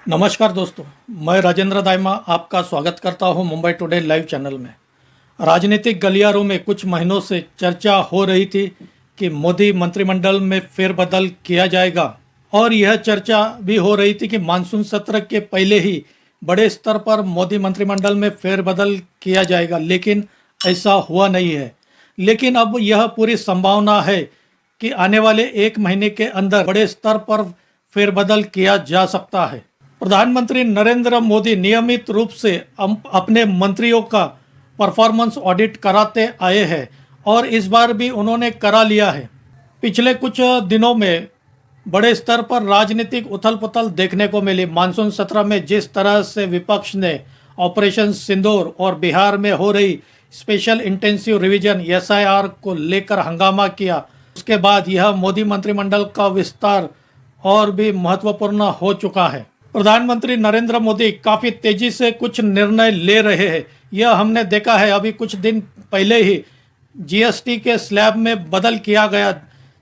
नमस्कार दोस्तों, मैं राजेंद्र दाइमा आपका स्वागत करता हूं मुंबई टुडे लाइव चैनल में। राजनीतिक गलियारों में कुछ महीनों से चर्चा हो रही थी कि मोदी मंत्रिमंडल में फेरबदल किया जाएगा और यह चर्चा भी हो रही थी कि मानसून सत्र के पहले ही बड़े स्तर पर मोदी मंत्रिमंडल में फेरबदल किया जाएगा, लेकिन ऐसा हुआ नहीं है। लेकिन अब यह पूरी संभावना है कि आने वाले एक महीने के अंदर बड़े स्तर पर फेरबदल किया जा सकता है। प्रधानमंत्री नरेंद्र मोदी नियमित रूप से अपने मंत्रियों का परफॉर्मेंस ऑडिट कराते आए हैं और इस बार भी उन्होंने करा लिया है। पिछले कुछ दिनों में बड़े स्तर पर राजनीतिक उथल-पुथल देखने को मिली। मानसून सत्र में जिस तरह से विपक्ष ने ऑपरेशन सिंदूर और बिहार में हो रही स्पेशल इंटेंसिव रिवीजन एसआईआर को लेकर हंगामा किया, उसके बाद यह मोदी मंत्रिमंडल का विस्तार और भी महत्वपूर्ण हो चुका है। प्रधानमंत्री नरेंद्र मोदी काफ़ी तेजी से कुछ निर्णय ले रहे हैं। यह हमने देखा है, अभी कुछ दिन पहले ही जीएसटी के स्लैब में बदल किया गया।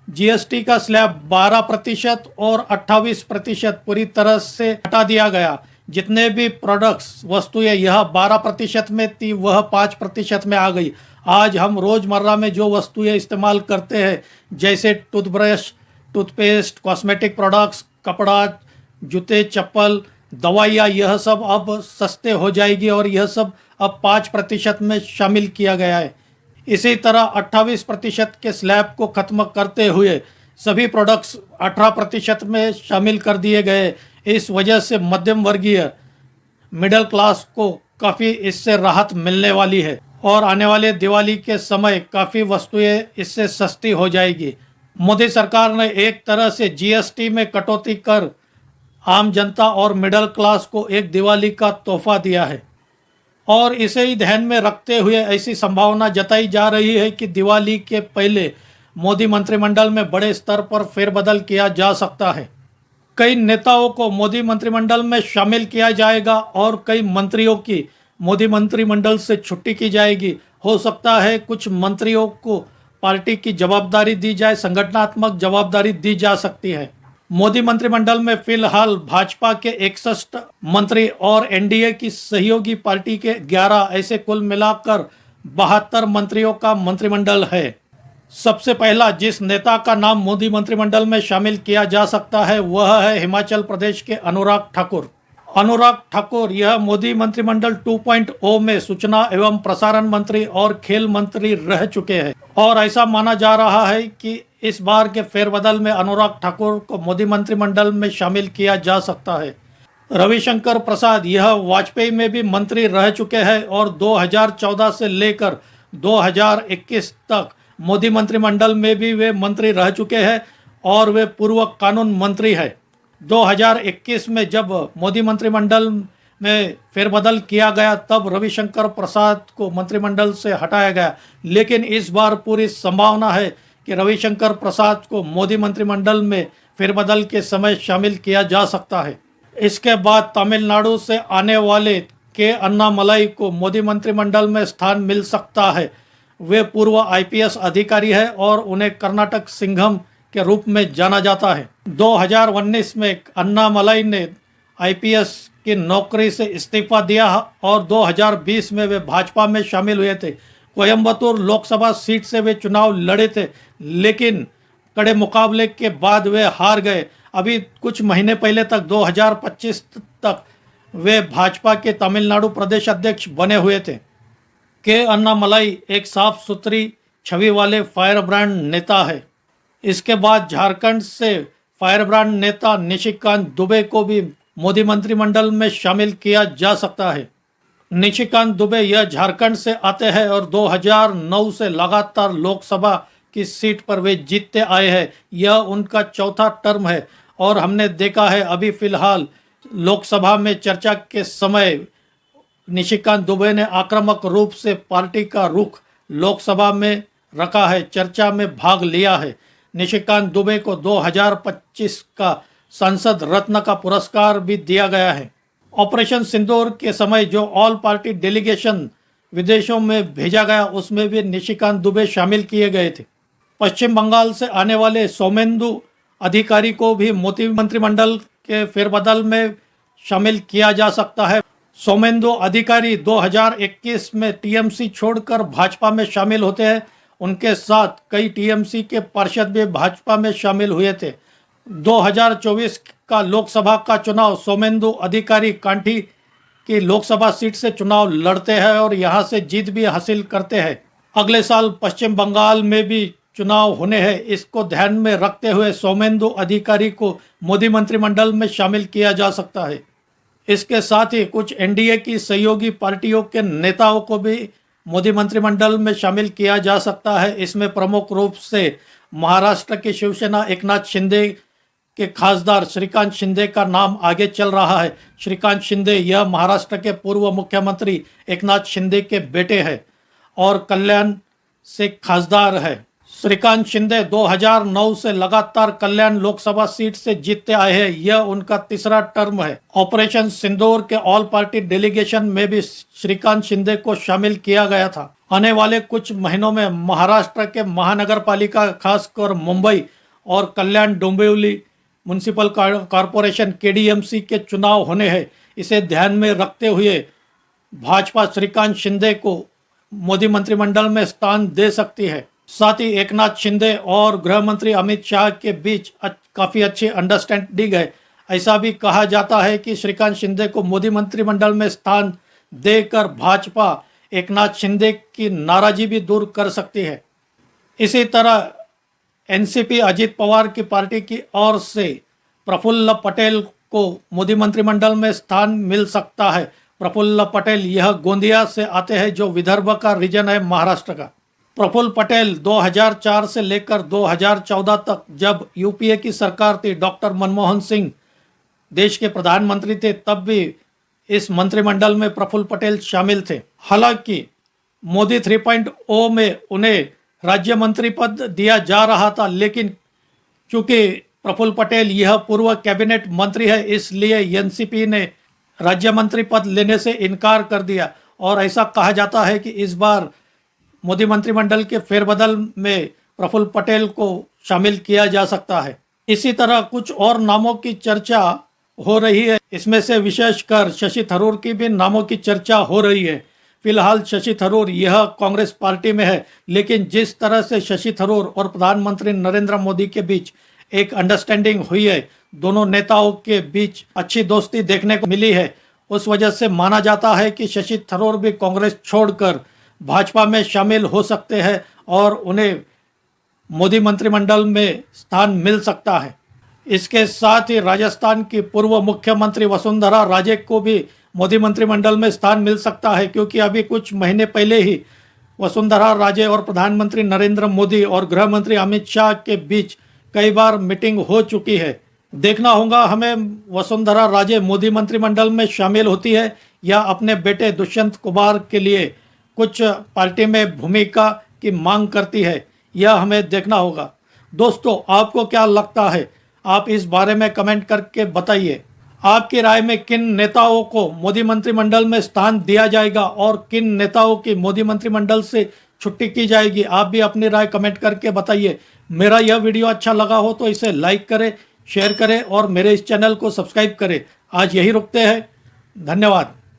जीएसटी का स्लैब 12% और 28% पूरी तरह से हटा दिया गया। जितने भी प्रोडक्ट्स वस्तुएं यह 12% में थी वह 5% में आ गई। आज हम रोज़मर्रा में जो वस्तुएं इस्तेमाल करते हैं, जैसे टूथब्रश, टूथपेस्ट, कॉस्मेटिक प्रोडक्ट्स, कपड़ा, जूते, चप्पल, दवाइयाँ, यह सब अब सस्ते हो जाएगी और यह सब अब 5% में शामिल किया गया है। इसी तरह 28% के स्लैब को ख़त्म करते हुए सभी प्रोडक्ट्स 18% में शामिल कर दिए गए। इस वजह से मध्यम वर्गीय मिडिल क्लास को काफ़ी इससे राहत मिलने वाली है और आने वाले दिवाली के समय काफ़ी वस्तुएं इससे सस्ती हो जाएगी। मोदी सरकार ने एक तरह से जीएसटी में कटौती कर आम जनता और मिडिल क्लास को एक दिवाली का तोहफा दिया है और इसे ही ध्यान में रखते हुए ऐसी संभावना जताई जा रही है कि दिवाली के पहले मोदी मंत्रिमंडल में बड़े स्तर पर फेरबदल किया जा सकता है। कई नेताओं को मोदी मंत्रिमंडल में शामिल किया जाएगा और कई मंत्रियों की मोदी मंत्रिमंडल से छुट्टी की जाएगी। हो सकता है कुछ मंत्रियों को पार्टी की जवाबदारी दी जाए, संगठनात्मक जवाबदारी दी जा सकती है। मोदी मंत्रिमंडल में फिलहाल भाजपा के 61 मंत्री और एनडीए की सहयोगी पार्टी के 11, ऐसे कुल मिलाकर 72 मंत्रियों का मंत्रिमंडल है। सबसे पहला जिस नेता का नाम मोदी मंत्रिमंडल में शामिल किया जा सकता है वह है हिमाचल प्रदेश के अनुराग ठाकुर। अनुराग ठाकुर यह मोदी मंत्रिमंडल 2.0 में सूचना एवं प्रसारण मंत्री और खेल मंत्री रह चुके हैं और ऐसा माना जा रहा है कि इस बार के फेरबदल में अनुराग ठाकुर को मोदी मंत्रिमंडल में शामिल किया जा सकता है। रविशंकर प्रसाद यह वाजपेयी में भी मंत्री रह चुके हैं और 2014 से लेकर 2021 तक मोदी मंत्रिमंडल में भी वे मंत्री रह चुके हैं और वे पूर्व कानून मंत्री है। 2021 में जब मोदी मंत्रिमंडल में फेरबदल किया गया तब रविशंकर प्रसाद को मंत्रिमंडल से हटाया गया, लेकिन इस बार पूरी संभावना है कि रविशंकर प्रसाद को मोदी मंत्रिमंडल में फेरबदल के समय शामिल किया जा सकता है। इसके बाद तमिलनाडु से आने वाले के अन्नामलाई को मोदी मंत्रिमंडल में स्थान मिल सकता है। वे पूर्व आईपीएस अधिकारी है और उन्हें कर्नाटक सिंघम के रूप में जाना जाता है। 2019 में अन्नामलाई ने आईपीएस की नौकरी से इस्तीफा दिया और 2020 में वे भाजपा में शामिल हुए थे। कोयम्बतूर लोकसभा सीट से वे चुनाव लड़े थे, लेकिन कड़े मुकाबले के बाद वे हार गए। अभी कुछ महीने पहले तक 2025 तक वे भाजपा के तमिलनाडु प्रदेश अध्यक्ष बने हुए थे। के अन्नामलाई एक साफ सुथरी छवि वाले फायर ब्रांड नेता है। इसके बाद झारखंड से फायर ब्रांड नेता निशिकांत दुबे को भी मोदी मंत्रिमंडल में शामिल किया जा सकता है। निशिकांत दुबे यह झारखंड से आते हैं और 2009 से लगातार लोकसभा की सीट पर वे जीतते आए हैं। यह उनका चौथा टर्म है और हमने देखा है अभी फिलहाल लोकसभा में चर्चा के समय निशिकांत दुबे ने आक्रामक रूप से पार्टी का रुख लोकसभा में रखा है, चर्चा में भाग लिया है। निशिकांत दुबे को 2025 का संसद रत्न का पुरस्कार भी दिया गया है। ऑपरेशन सिंदूर के समय जो ऑल पार्टी डेलीगेशन विदेशों में भेजा गया उसमें भी निशिकांत दुबे शामिल किए गए थे। पश्चिम बंगाल से आने वाले सोमेंदु अधिकारी को भी मोदी मंत्रिमंडल के फेरबदल में शामिल किया जा सकता है। सोमेंदु अधिकारी 2021 में टीएमसी छोड़कर भाजपा में शामिल होते हैं। उनके साथ कई टीएमसी के पार्षद भी भाजपा में शामिल हुए थे। 2024 का लोकसभा का चुनाव सोमेंदु अधिकारी कांठी की लोकसभा सीट से चुनाव लड़ते हैं और यहां से जीत भी हासिल करते हैं। अगले साल पश्चिम बंगाल में भी चुनाव होने हैं। इसको ध्यान में रखते हुए सोमेंदु अधिकारी को मोदी मंत्रिमंडल में शामिल किया जा सकता है। इसके साथ ही कुछ एनडीए की सहयोगी पार्टियों के नेताओं को भी मोदी मंत्रिमंडल में शामिल किया जा सकता है। इसमें प्रमुख रूप से महाराष्ट्र की शिवसेना एकनाथ शिंदे के खासदार श्रीकांत शिंदे का नाम आगे चल रहा है। श्रीकांत शिंदे यह महाराष्ट्र के पूर्व मुख्यमंत्री एकनाथ शिंदे के बेटे हैं और कल्याण से खासदार है। श्रीकांत शिंदे 2009 से लगातार कल्याण लोकसभा सीट से जीतते आए हैं। यह उनका तीसरा टर्म है। ऑपरेशन सिंदूर के ऑल पार्टी डेलीगेशन में भी श्रीकांत शिंदे को शामिल किया गया था। आने वाले कुछ महीनों में महाराष्ट्र के महानगर पालिका खासकर मुंबई और Kalyan Dombivli municipal corporation KDMC के चुनाव होने हैं। इसे ध्यान में रखते हुए भाजपा श्रीकांत शिंदे को मोदी मंत्रिमंडल में स्थान दे सकती है। साथ ही एकनाथ शिंदे और गृह मंत्री अमित शाह के बीच काफ़ी अच्छी अंडरस्टैंडिंग है। ऐसा भी कहा जाता है कि श्रीकांत शिंदे को मोदी मंत्रिमंडल में स्थान देकर भाजपा एकनाथ शिंदे की नाराजगी भी दूर कर सकती है। इसी तरह एनसीपी अजित पवार की पार्टी की ओर से प्रफुल्ल पटेल को मोदी मंत्रिमंडल में स्थान मिल सकता है। प्रफुल्ल पटेल यह गोंदिया से आते हैं जो विदर्भ का रीजन है महाराष्ट्र का। प्रफुल्ल पटेल 2004 से लेकर 2014 तक जब यूपीए की सरकार थी, डॉक्टर मनमोहन सिंह देश के प्रधानमंत्री थे, तब भी इस मंत्रिमंडल में प्रफुल्ल पटेल शामिल थे। हालांकि मोदी 3.0 में उन्हें राज्य मंत्री पद दिया जा रहा था, लेकिन चूंकि प्रफुल्ल पटेल यह पूर्व कैबिनेट मंत्री है, इसलिए एनसीपी ने राज्य मंत्री पद लेने से इनकार कर दिया और ऐसा कहा जाता है कि इस बार मोदी मंत्रिमंडल के फेरबदल में प्रफुल्ल पटेल को शामिल किया जा सकता है। इसी तरह कुछ और नामों की चर्चा हो रही है। इसमें से विशेषकर शशि थरूर की भी नामों की चर्चा हो रही है। फिलहाल शशि थरूर यह कांग्रेस पार्टी में है, लेकिन जिस तरह से शशि थरूर और प्रधानमंत्री नरेंद्र मोदी के बीच एक अंडरस्टैंडिंग हुई है, दोनों नेताओं के बीच अच्छी दोस्ती देखने को मिली है, उस वजह से माना जाता है कि शशि थरूर भी कांग्रेस छोड़कर भाजपा में शामिल हो सकते हैं और उन्हें मोदी मंत्रिमंडल में स्थान मिल सकता है। इसके साथ ही राजस्थान की पूर्व मुख्यमंत्री वसुंधरा राजे को भी मोदी मंत्रिमंडल में स्थान मिल सकता है, क्योंकि अभी कुछ महीने पहले ही वसुंधरा राजे और प्रधानमंत्री नरेंद्र मोदी और गृह मंत्री अमित शाह के बीच कई बार मीटिंग हो चुकी है। देखना होगा हमें वसुंधरा राजे मोदी मंत्रिमंडल में शामिल होती है या अपने बेटे दुष्यंत कुमार के लिए कुछ पार्टी में भूमिका की मांग करती है, यह हमें देखना होगा। दोस्तों, आपको क्या लगता है? आप इस बारे में कमेंट करके बताइए। आपकी राय में किन नेताओं को मोदी मंत्रिमंडल में स्थान दिया जाएगा और किन नेताओं की मोदी मंत्रिमंडल से छुट्टी की जाएगी? आप भी अपनी राय कमेंट करके बताइए। मेरा यह वीडियो अच्छा लगा हो तो इसे लाइक करें, शेयर करें और मेरे इस चैनल को सब्सक्राइब करें। आज यही रुकते हैं। धन्यवाद।